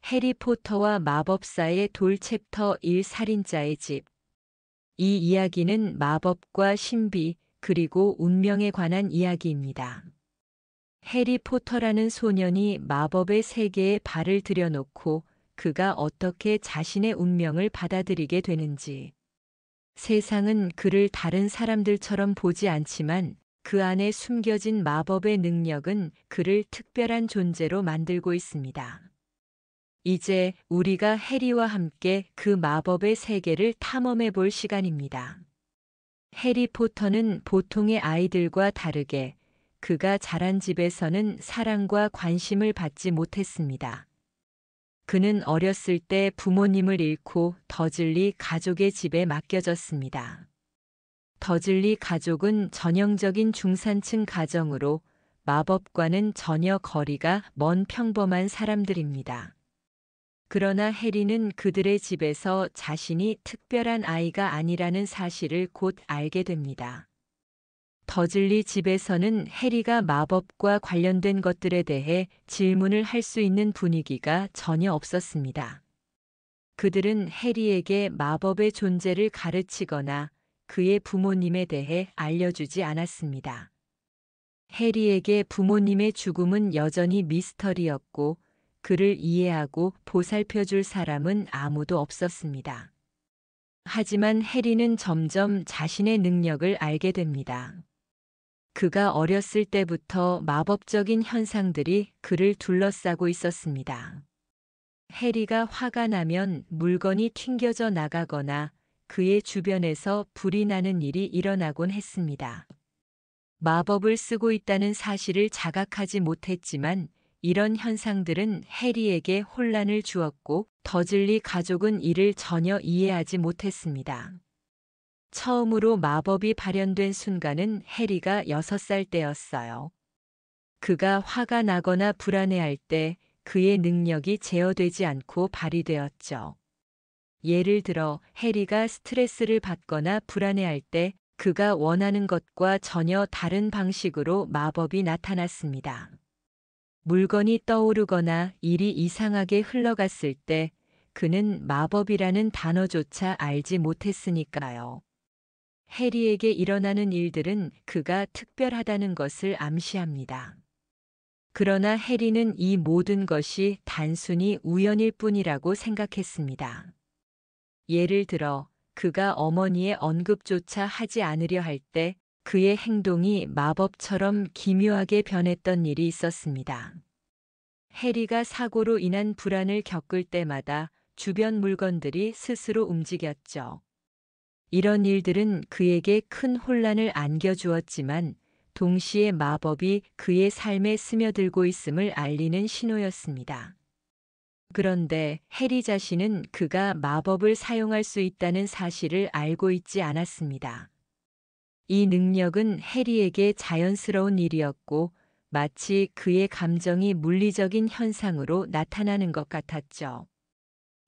해리포터와 마법사의 돌 챕터 1 살인자의 집. 이 이야기는 마법과 신비 그리고 운명에 관한 이야기입니다. 해리포터라는 소년이 마법의 세계에 발을 들여놓고 그가 어떻게 자신의 운명을 받아들이게 되는지. 세상은 그를 다른 사람들처럼 보지 않지만 그 안에 숨겨진 마법의 능력은 그를 특별한 존재로 만들고 있습니다. 이제 우리가 해리와 함께 그 마법의 세계를 탐험해 볼 시간입니다. 해리포터는 보통의 아이들과 다르게 그가 자란 집에서는 사랑과 관심을 받지 못했습니다. 그는 어렸을 때 부모님을 잃고 더즐리 가족의 집에 맡겨졌습니다. 더즐리 가족은 전형적인 중산층 가정으로 마법과는 전혀 거리가 먼 평범한 사람들입니다. 그러나 해리는 그들의 집에서 자신이 특별한 아이가 아니라는 사실을 곧 알게 됩니다. 더즐리 집에서는 해리가 마법과 관련된 것들에 대해 질문을 할 수 있는 분위기가 전혀 없었습니다. 그들은 해리에게 마법의 존재를 가르치거나 그의 부모님에 대해 알려주지 않았습니다. 해리에게 부모님의 죽음은 여전히 미스터리였고 그를 이해하고 보살펴줄 사람은 아무도 없었습니다. 하지만 해리는 점점 자신의 능력을 알게 됩니다. 그가 어렸을 때부터 마법적인 현상들이 그를 둘러싸고 있었습니다. 해리가 화가 나면 물건이 튕겨져 나가거나 그의 주변에서 불이 나는 일이 일어나곤 했습니다. 마법을 쓰고 있다는 사실을 자각하지 못했지만 이런 현상들은 해리에게 혼란을 주었고 더즐리 가족은 이를 전혀 이해하지 못했습니다. 처음으로 마법이 발현된 순간은 해리가 6살 때였어요. 그가 화가 나거나 불안해할 때 그의 능력이 제어되지 않고 발휘되었죠. 예를 들어 해리가 스트레스를 받거나 불안해할 때 그가 원하는 것과 전혀 다른 방식으로 마법이 나타났습니다. 물건이 떠오르거나 일이 이상하게 흘러갔을 때 그는 마법이라는 단어조차 알지 못했으니까요. 해리에게 일어나는 일들은 그가 특별하다는 것을 암시합니다. 그러나 해리는 이 모든 것이 단순히 우연일 뿐이라고 생각했습니다. 예를 들어 그가 어머니의 언급조차 하지 않으려 할 때 그의 행동이 마법처럼 기묘하게 변했던 일이 있었습니다. 해리가 사고로 인한 불안을 겪을 때마다 주변 물건들이 스스로 움직였죠. 이런 일들은 그에게 큰 혼란을 안겨주었지만 동시에 마법이 그의 삶에 스며들고 있음을 알리는 신호였습니다. 그런데 해리 자신은 그가 마법을 사용할 수 있다는 사실을 알고 있지 않았습니다. 이 능력은 해리에게 자연스러운 일이었고 마치 그의 감정이 물리적인 현상으로 나타나는 것 같았죠.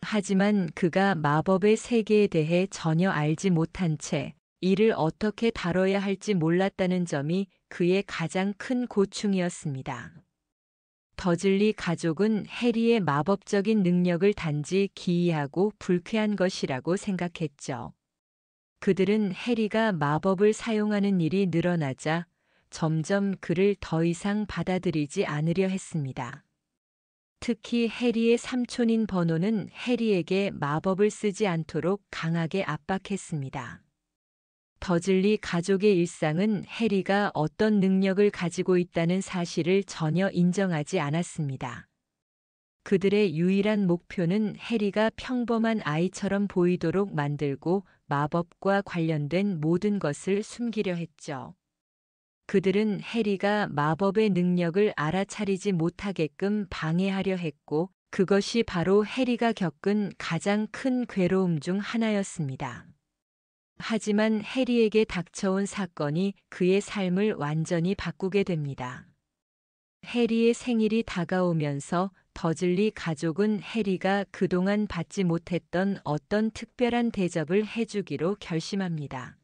하지만 그가 마법의 세계에 대해 전혀 알지 못한 채 이를 어떻게 다뤄야 할지 몰랐다는 점이 그의 가장 큰 고충이었습니다. 더즐리 가족은 해리의 마법적인 능력을 단지 기이하고 불쾌한 것이라고 생각했죠. 그들은 해리가 마법을 사용하는 일이 늘어나자 점점 그를 더 이상 받아들이지 않으려 했습니다. 특히 해리의 삼촌인 버노는 해리에게 마법을 쓰지 않도록 강하게 압박했습니다. 더즐리 가족의 일상은 해리가 어떤 능력을 가지고 있다는 사실을 전혀 인정하지 않았습니다. 그들의 유일한 목표는 해리가 평범한 아이처럼 보이도록 만들고 마법과 관련된 모든 것을 숨기려 했죠. 그들은 해리가 마법의 능력을 알아차리지 못하게끔 방해하려 했고 그것이 바로 해리가 겪은 가장 큰 괴로움 중 하나였습니다. 하지만 해리에게 닥쳐온 사건이 그의 삶을 완전히 바꾸게 됩니다. 해리의 생일이 다가오면서 더즐리 가족은 해리가 그동안 받지 못했던 어떤 특별한 대접을 해주기로 결심합니다.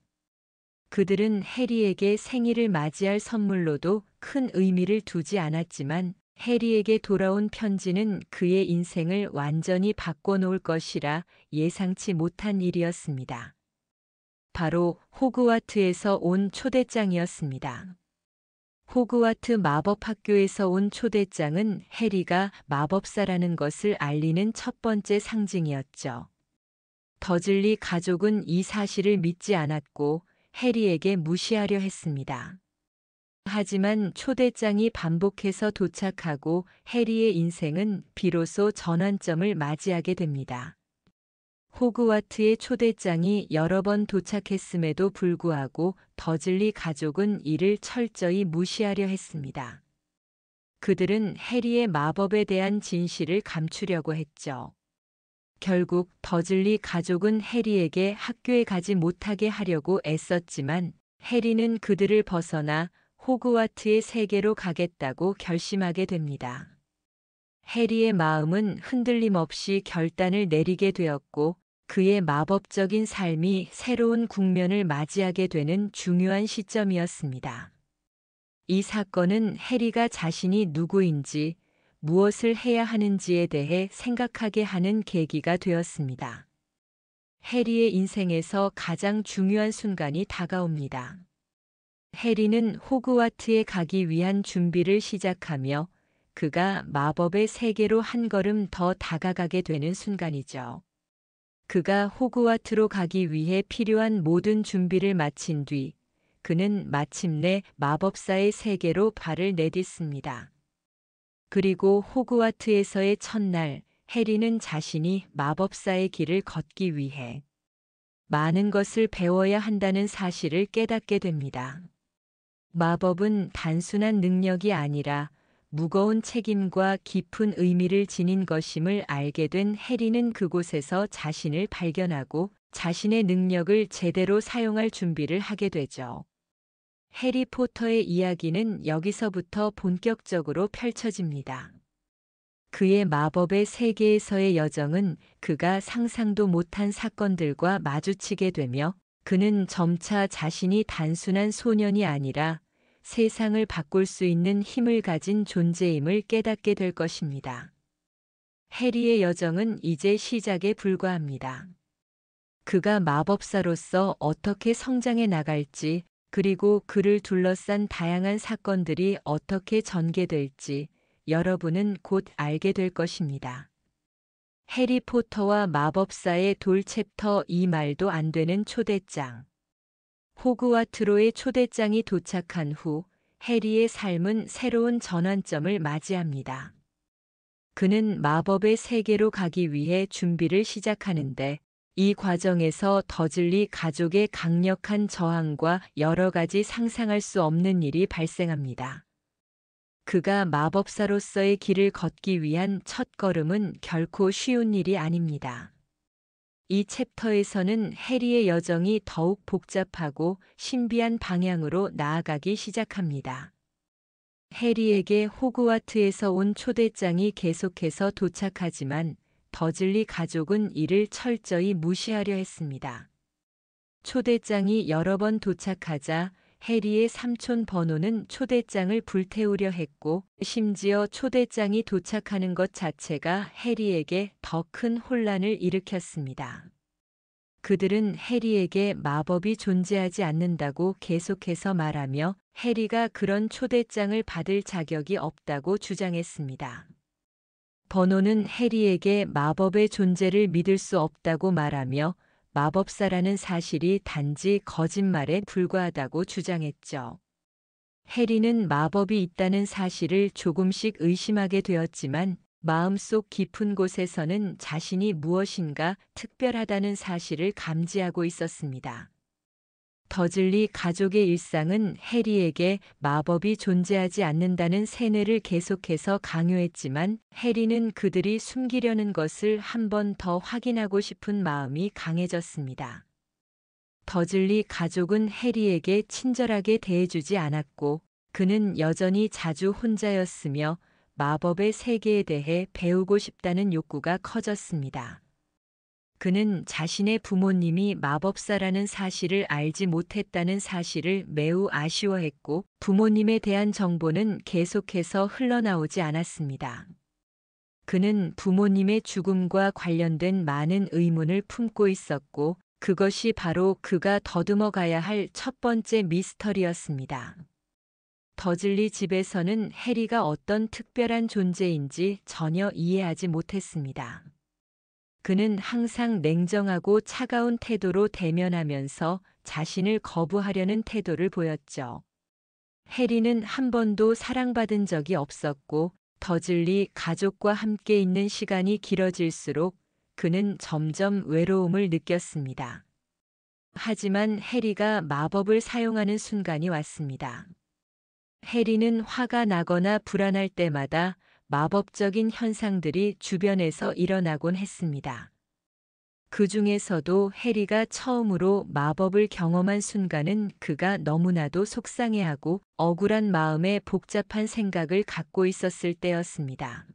그들은 해리에게 생일을 맞이할 선물로도 큰 의미를 두지 않았지만 해리에게 돌아온 편지는 그의 인생을 완전히 바꿔놓을 것이라 예상치 못한 일이었습니다. 바로 호그와트에서 온 초대장이었습니다. 호그와트 마법학교에서 온 초대장은 해리가 마법사라는 것을 알리는 첫 번째 상징이었죠. 더즐리 가족은 이 사실을 믿지 않았고 해리에게 무시하려 했습니다. 하지만 초대장이 반복해서 도착하고 해리의 인생은 비로소 전환점을 맞이하게 됩니다. 호그와트의 초대장이 여러 번 도착했음에도 불구하고 더즐리 가족은 이를 철저히 무시하려 했습니다. 그들은 해리의 마법에 대한 진실을 감추려고 했죠. 결국 더즐리 가족은 해리에게 학교에 가지 못하게 하려고 애썼지만 해리는 그들을 벗어나 호그와트의 세계로 가겠다고 결심하게 됩니다. 해리의 마음은 흔들림 없이 결단을 내리게 되었고 그의 마법적인 삶이 새로운 국면을 맞이하게 되는 중요한 시점이었습니다. 이 사건은 해리가 자신이 누구인지 무엇을 해야 하는지에 대해 생각하게 하는 계기가 되었습니다. 해리의 인생에서 가장 중요한 순간이 다가옵니다. 해리는 호그와트에 가기 위한 준비를 시작하며 그가 마법의 세계로 한 걸음 더 다가가게 되는 순간이죠. 그가 호그와트로 가기 위해 필요한 모든 준비를 마친 뒤 그는 마침내 마법사의 세계로 발을 내딛습니다. 그리고 호그와트에서의 첫날 해리는 자신이 마법사의 길을 걷기 위해 많은 것을 배워야 한다는 사실을 깨닫게 됩니다. 마법은 단순한 능력이 아니라 무거운 책임과 깊은 의미를 지닌 것임을 알게 된 해리는 그곳에서 자신을 발견하고 자신의 능력을 제대로 사용할 준비를 하게 되죠. 해리포터의 이야기는 여기서부터 본격적으로 펼쳐집니다. 그의 마법의 세계에서의 여정은 그가 상상도 못한 사건들과 마주치게 되며 그는 점차 자신이 단순한 소년이 아니라 세상을 바꿀 수 있는 힘을 가진 존재임을 깨닫게 될 것입니다. 해리의 여정은 이제 시작에 불과합니다. 그가 마법사로서 어떻게 성장해 나갈지, 그리고 그를 둘러싼 다양한 사건들이 어떻게 전개될지 여러분은 곧 알게 될 것입니다. 해리포터와 마법사의 돌 챕터 2 말도 안 되는 초대장. 호그와트로의 초대장이 도착한 후 해리의 삶은 새로운 전환점을 맞이합니다. 그는 마법의 세계로 가기 위해 준비를 시작하는데 이 과정에서 더즐리 가족의 강력한 저항과 여러 가지 상상할 수 없는 일이 발생합니다. 그가 마법사로서의 길을 걷기 위한 첫 걸음은 결코 쉬운 일이 아닙니다. 이 챕터에서는 해리의 여정이 더욱 복잡하고 신비한 방향으로 나아가기 시작합니다. 해리에게 호그와트에서 온 초대장이 계속해서 도착하지만 더즐리 가족은 이를 철저히 무시하려 했습니다. 초대장이 여러 번 도착하자 해리의 삼촌 버노는 초대장을 불태우려 했고 심지어 초대장이 도착하는 것 자체가 해리에게 더 큰 혼란을 일으켰습니다. 그들은 해리에게 마법이 존재하지 않는다고 계속해서 말하며 해리가 그런 초대장을 받을 자격이 없다고 주장했습니다. 버노는 해리에게 마법의 존재를 믿을 수 없다고 말하며 마법사라는 사실이 단지 거짓말에 불과하다고 주장했죠. 해리는 마법이 있다는 사실을 조금씩 의심하게 되었지만 마음속 깊은 곳에서는 자신이 무엇인가 특별하다는 사실을 감지하고 있었습니다. 더즐리 가족의 일상은 해리에게 마법이 존재하지 않는다는 세뇌를 계속해서 강요했지만 해리는 그들이 숨기려는 것을 한 번 더 확인하고 싶은 마음이 강해졌습니다. 더즐리 가족은 해리에게 친절하게 대해주지 않았고 그는 여전히 자주 혼자였으며 마법의 세계에 대해 배우고 싶다는 욕구가 커졌습니다. 그는 자신의 부모님이 마법사라는 사실을 알지 못했다는 사실을 매우 아쉬워했고 부모님에 대한 정보는 계속해서 흘러나오지 않았습니다. 그는 부모님의 죽음과 관련된 많은 의문을 품고 있었고 그것이 바로 그가 더듬어 가야 할 첫 번째 미스터리였습니다. 더즐리 집에서는 해리가 어떤 특별한 존재인지 전혀 이해하지 못했습니다. 그는 항상 냉정하고 차가운 태도로 대면하면서 자신을 거부하려는 태도를 보였죠. 해리는 한 번도 사랑받은 적이 없었고 더즐리 가족과 함께 있는 시간이 길어질수록 그는 점점 외로움을 느꼈습니다. 하지만 해리가 마법을 사용하는 순간이 왔습니다. 해리는 화가 나거나 불안할 때마다 마법적인 현상들이 주변에서 일어나곤 했습니다. 그 중에서도 해리가 처음으로 마법을 경험한 순간은 그가 너무나도 속상해하고 억울한 마음에 복잡한 생각을 갖고 있었을 때였습니다.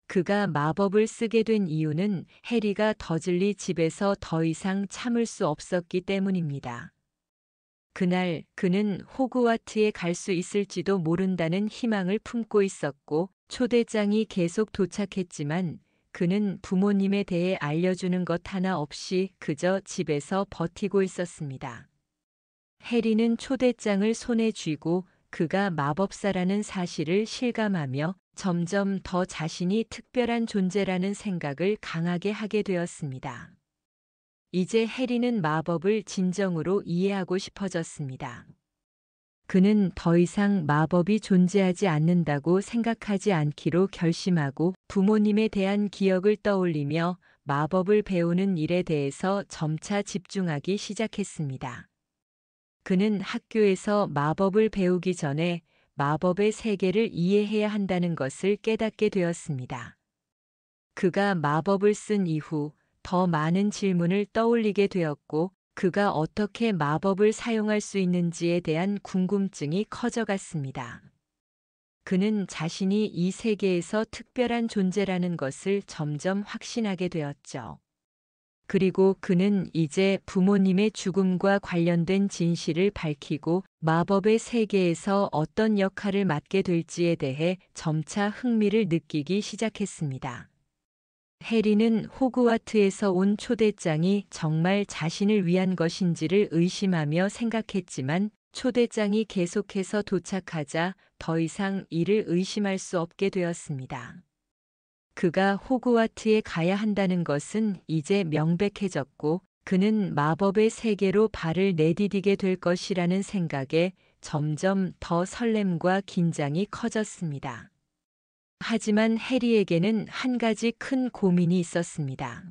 그가 마법을 쓰게 된 이유는 해리가 더즐리 집에서 더 이상 참을 수 없었기 때문입니다. 그날 그는 호그와트에 갈 수 있을지도 모른다는 희망을 품고 있었고 초대장이 계속 도착했지만 그는 부모님에 대해 알려주는 것 하나 없이 그저 집에서 버티고 있었습니다. 해리는 초대장을 손에 쥐고 그가 마법사라는 사실을 실감하며 점점 더 자신이 특별한 존재라는 생각을 강하게 하게 되었습니다. 이제 해리는 마법을 진정으로 이해하고 싶어졌습니다. 그는 더 이상 마법이 존재하지 않는다고 생각하지 않기로 결심하고 부모님에 대한 기억을 떠올리며 마법을 배우는 일에 대해서 점차 집중하기 시작했습니다. 그는 학교에서 마법을 배우기 전에 마법의 세계를 이해해야 한다는 것을 깨닫게 되었습니다. 그가 마법을 쓴 이후 더 많은 질문을 떠올리게 되었고 그가 어떻게 마법을 사용할 수 있는지에 대한 궁금증이 커져갔습니다. 그는 자신이 이 세계에서 특별한 존재라는 것을 점점 확신하게 되었죠. 그리고 그는 이제 부모님의 죽음과 관련된 진실을 밝히고 마법의 세계에서 어떤 역할을 맡게 될지에 대해 점차 흥미를 느끼기 시작했습니다. 해리는 호그와트에서 온 초대장이 정말 자신을 위한 것인지를 의심하며 생각했지만 초대장이 계속해서 도착하자 더 이상 이를 의심할 수 없게 되었습니다. 그가 호그와트에 가야 한다는 것은 이제 명백해졌고 그는 마법의 세계로 발을 내디디게 될 것이라는 생각에 점점 더 설렘과 긴장이 커졌습니다. 하지만 해리에게는 한 가지 큰 고민이 있었습니다.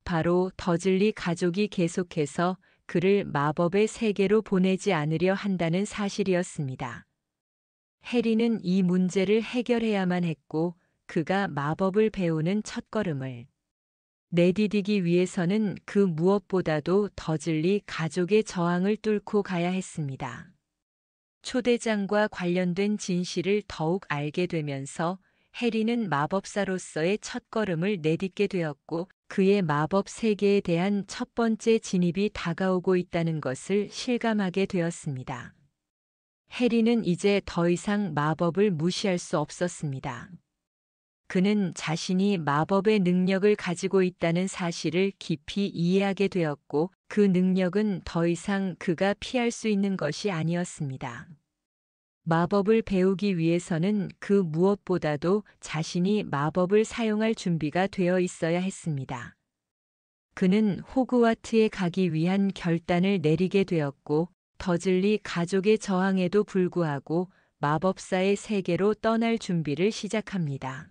바로 더즐리 가족이 계속해서 그를 마법의 세계로 보내지 않으려 한다는 사실이었습니다. 해리는 이 문제를 해결해야만 했고 그가 마법을 배우는 첫걸음을 내디디기 위해서는 그 무엇보다도 더즐리 가족의 저항을 뚫고 가야 했습니다. 초대장과 관련된 진실을 더욱 알게 되면서 해리는 마법사로서의 첫걸음을 내딛게 되었고 그의 마법 세계에 대한 첫 번째 진입이 다가오고 있다는 것을 실감하게 되었습니다. 해리는 이제 더 이상 마법을 무시할 수 없었습니다. 그는 자신이 마법의 능력을 가지고 있다는 사실을 깊이 이해하게 되었고 그 능력은 더 이상 그가 피할 수 있는 것이 아니었습니다. 마법을 배우기 위해서는 그 무엇보다도 자신이 마법을 사용할 준비가 되어 있어야 했습니다. 그는 호그와트에 가기 위한 결단을 내리게 되었고 더즐리 가족의 저항에도 불구하고 마법사의 세계로 떠날 준비를 시작합니다.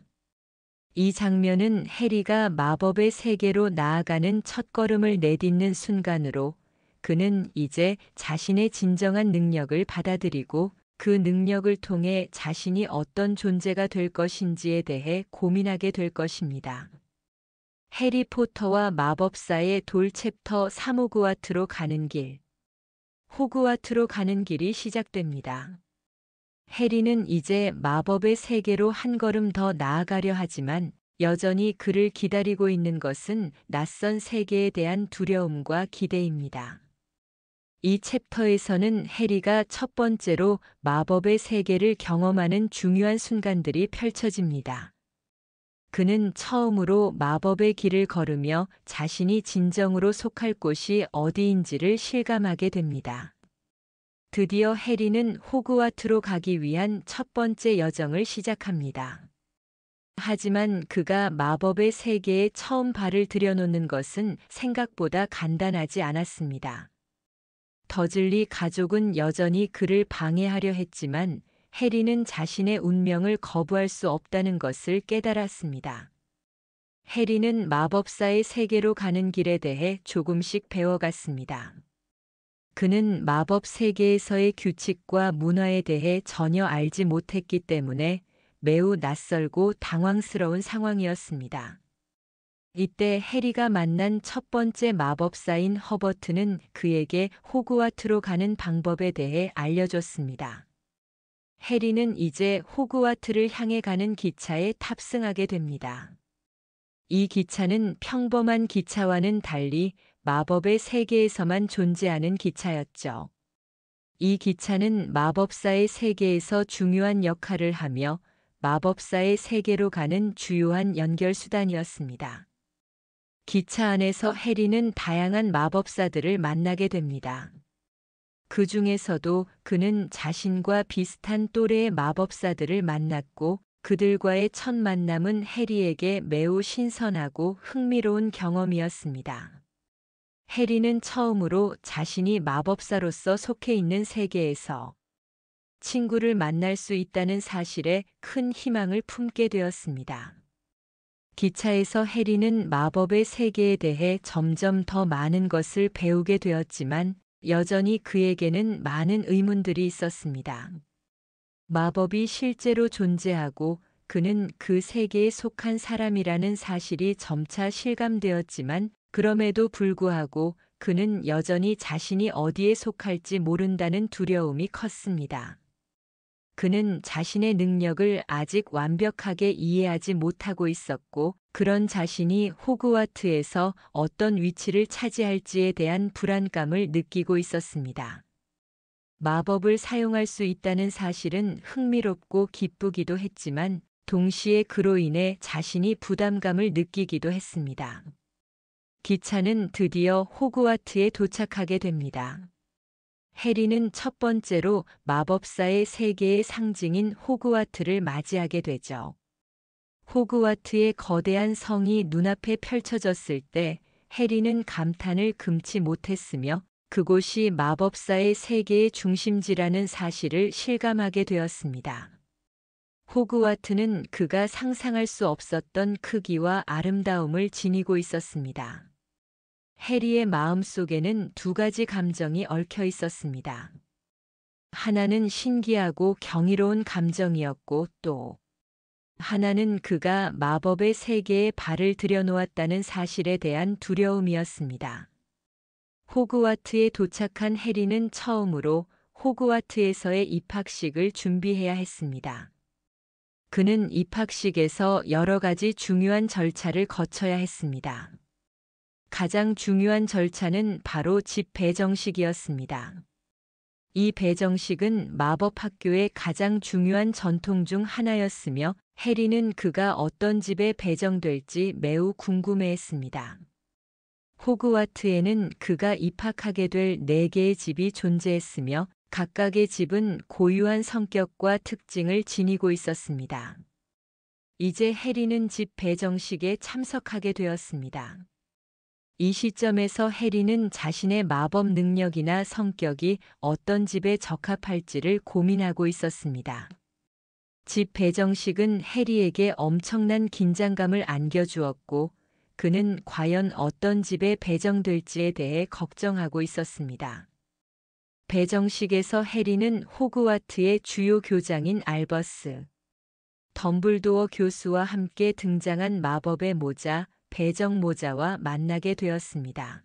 이 장면은 해리가 마법의 세계로 나아가는 첫걸음을 내딛는 순간으로 그는 이제 자신의 진정한 능력을 받아들이고 그 능력을 통해 자신이 어떤 존재가 될 것인지에 대해 고민하게 될 것입니다. 해리포터와 마법사의 돌 챕터 3 호그와트로 가는 길. 호그와트로 가는 길이 시작됩니다. 해리는 이제 마법의 세계로 한 걸음 더 나아가려 하지만 여전히 그를 기다리고 있는 것은 낯선 세계에 대한 두려움과 기대입니다. 이 챕터에서는 해리가 첫 번째로 마법의 세계를 경험하는 중요한 순간들이 펼쳐집니다. 그는 처음으로 마법의 길을 걸으며 자신이 진정으로 속할 곳이 어디인지를 실감하게 됩니다. 드디어 해리는 호그와트로 가기 위한 첫 번째 여정을 시작합니다. 하지만 그가 마법의 세계에 처음 발을 들여놓는 것은 생각보다 간단하지 않았습니다. 더즐리 가족은 여전히 그를 방해하려 했지만 해리는 자신의 운명을 거부할 수 없다는 것을 깨달았습니다. 해리는 마법사의 세계로 가는 길에 대해 조금씩 배워갔습니다. 그는 마법 세계에서의 규칙과 문화에 대해 전혀 알지 못했기 때문에 매우 낯설고 당황스러운 상황이었습니다. 이때 해리가 만난 첫 번째 마법사인 허버트는 그에게 호그와트로 가는 방법에 대해 알려줬습니다. 해리는 이제 호그와트를 향해 가는 기차에 탑승하게 됩니다. 이 기차는 평범한 기차와는 달리 마법의 세계에서만 존재하는 기차였죠. 이 기차는 마법사의 세계에서 중요한 역할을 하며 마법사의 세계로 가는 주요한 연결수단이었습니다. 기차 안에서 해리는 다양한 마법사들을 만나게 됩니다. 그 중에서도 그는 자신과 비슷한 또래의 마법사들을 만났고 그들과의 첫 만남은 해리에게 매우 신선하고 흥미로운 경험이었습니다. 해리는 처음으로 자신이 마법사로서 속해 있는 세계에서 친구를 만날 수 있다는 사실에 큰 희망을 품게 되었습니다. 기차에서 해리는 마법의 세계에 대해 점점 더 많은 것을 배우게 되었지만 여전히 그에게는 많은 의문들이 있었습니다. 마법이 실제로 존재하고 그는 그 세계에 속한 사람이라는 사실이 점차 실감되었지만 그럼에도 불구하고 그는 여전히 자신이 어디에 속할지 모른다는 두려움이 컸습니다. 그는 자신의 능력을 아직 완벽하게 이해하지 못하고 있었고 그런 자신이 호그와트에서 어떤 위치를 차지할지에 대한 불안감을 느끼고 있었습니다. 마법을 사용할 수 있다는 사실은 흥미롭고 기쁘기도 했지만 동시에 그로 인해 자신이 부담감을 느끼기도 했습니다. 기차는 드디어 호그와트에 도착하게 됩니다. 해리는 첫 번째로 마법사의 세계의 상징인 호그와트를 맞이하게 되죠. 호그와트의 거대한 성이 눈앞에 펼쳐졌을 때 해리는 감탄을 금치 못했으며 그곳이 마법사의 세계의 중심지라는 사실을 실감하게 되었습니다. 호그와트는 그가 상상할 수 없었던 크기와 아름다움을 지니고 있었습니다. 해리의 마음 속에는 두 가지 감정이 얽혀 있었습니다. 하나는 신기하고 경이로운 감정이었고 또 하나는 그가 마법의 세계에 발을 들여놓았다는 사실에 대한 두려움이었습니다. 호그와트에 도착한 해리는 처음으로 호그와트에서의 입학식을 준비해야 했습니다. 그는 입학식에서 여러 가지 중요한 절차를 거쳐야 했습니다. 가장 중요한 절차는 바로 집 배정식이었습니다. 이 배정식은 마법 학교의 가장 중요한 전통 중 하나였으며 해리는 그가 어떤 집에 배정될지 매우 궁금해했습니다. 호그와트에는 그가 입학하게 될 4개의 집이 존재했으며 각각의 집은 고유한 성격과 특징을 지니고 있었습니다. 이제 해리는 집 배정식에 참석하게 되었습니다. 이 시점에서 해리는 자신의 마법 능력이나 성격이 어떤 집에 적합할지를 고민하고 있었습니다. 집 배정식은 해리에게 엄청난 긴장감을 안겨주었고 그는 과연 어떤 집에 배정될지에 대해 걱정하고 있었습니다. 배정식에서 해리는 호그와트의 주요 교장인 알버스, 덤블도어 교수와 함께 등장한 마법의 모자, 배정 모자와 만나게 되었습니다.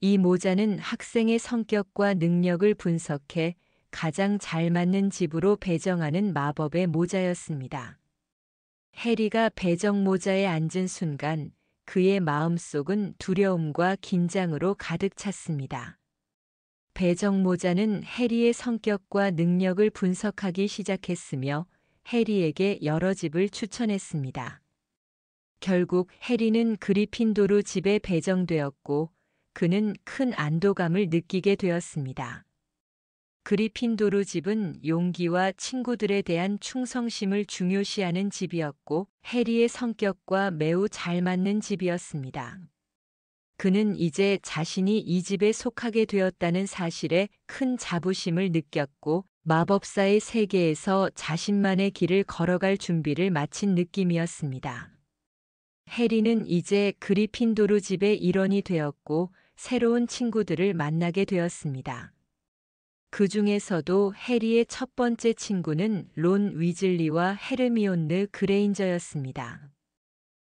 이 모자는 학생의 성격과 능력을 분석해 가장 잘 맞는 집으로 배정하는 마법의 모자였습니다. 해리가 배정모자에 앉은 순간 그의 마음속은 두려움과 긴장으로 가득 찼습니다. 배정모자는 해리의 성격과 능력을 분석하기 시작했으며 해리에게 여러 집을 추천했습니다. 결국 해리는 그리핀도르 집에 배정되었고 그는 큰 안도감을 느끼게 되었습니다. 그리핀도르 집은 용기와 친구들에 대한 충성심을 중요시하는 집이었고 해리의 성격과 매우 잘 맞는 집이었습니다. 그는 이제 자신이 이 집에 속하게 되었다는 사실에 큰 자부심을 느꼈고 마법사의 세계에서 자신만의 길을 걸어갈 준비를 마친 느낌이었습니다. 해리는 이제 그리핀도르 집의 일원이 되었고 새로운 친구들을 만나게 되었습니다. 그 중에서도 해리의 첫 번째 친구는 론 위즐리와 헤르미온느 그레인저였습니다.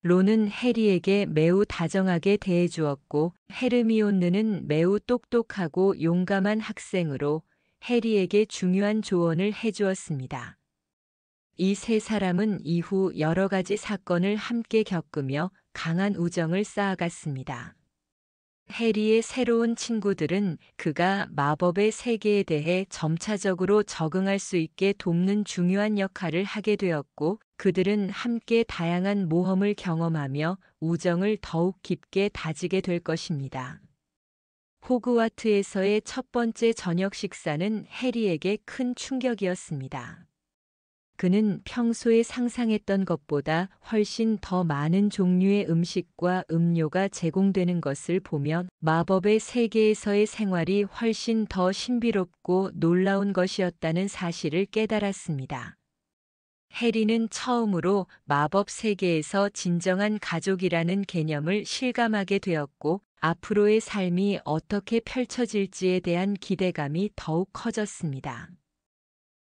론은 해리에게 매우 다정하게 대해주었고 헤르미온느는 매우 똑똑하고 용감한 학생으로 해리에게 중요한 조언을 해주었습니다. 이 세 사람은 이후 여러 가지 사건을 함께 겪으며 강한 우정을 쌓아갔습니다. 해리의 새로운 친구들은 그가 마법의 세계에 대해 점차적으로 적응할 수 있게 돕는 중요한 역할을 하게 되었고, 그들은 함께 다양한 모험을 경험하며 우정을 더욱 깊게 다지게 될 것입니다. 호그와트에서의 첫 번째 저녁 식사는 해리에게 큰 충격이었습니다. 그는 평소에 상상했던 것보다 훨씬 더 많은 종류의 음식과 음료가 제공되는 것을 보면 마법의 세계에서의 생활이 훨씬 더 신비롭고 놀라운 것이었다는 사실을 깨달았습니다. 해리는 처음으로 마법 세계에서 진정한 가족이라는 개념을 실감하게 되었고 앞으로의 삶이 어떻게 펼쳐질지에 대한 기대감이 더욱 커졌습니다.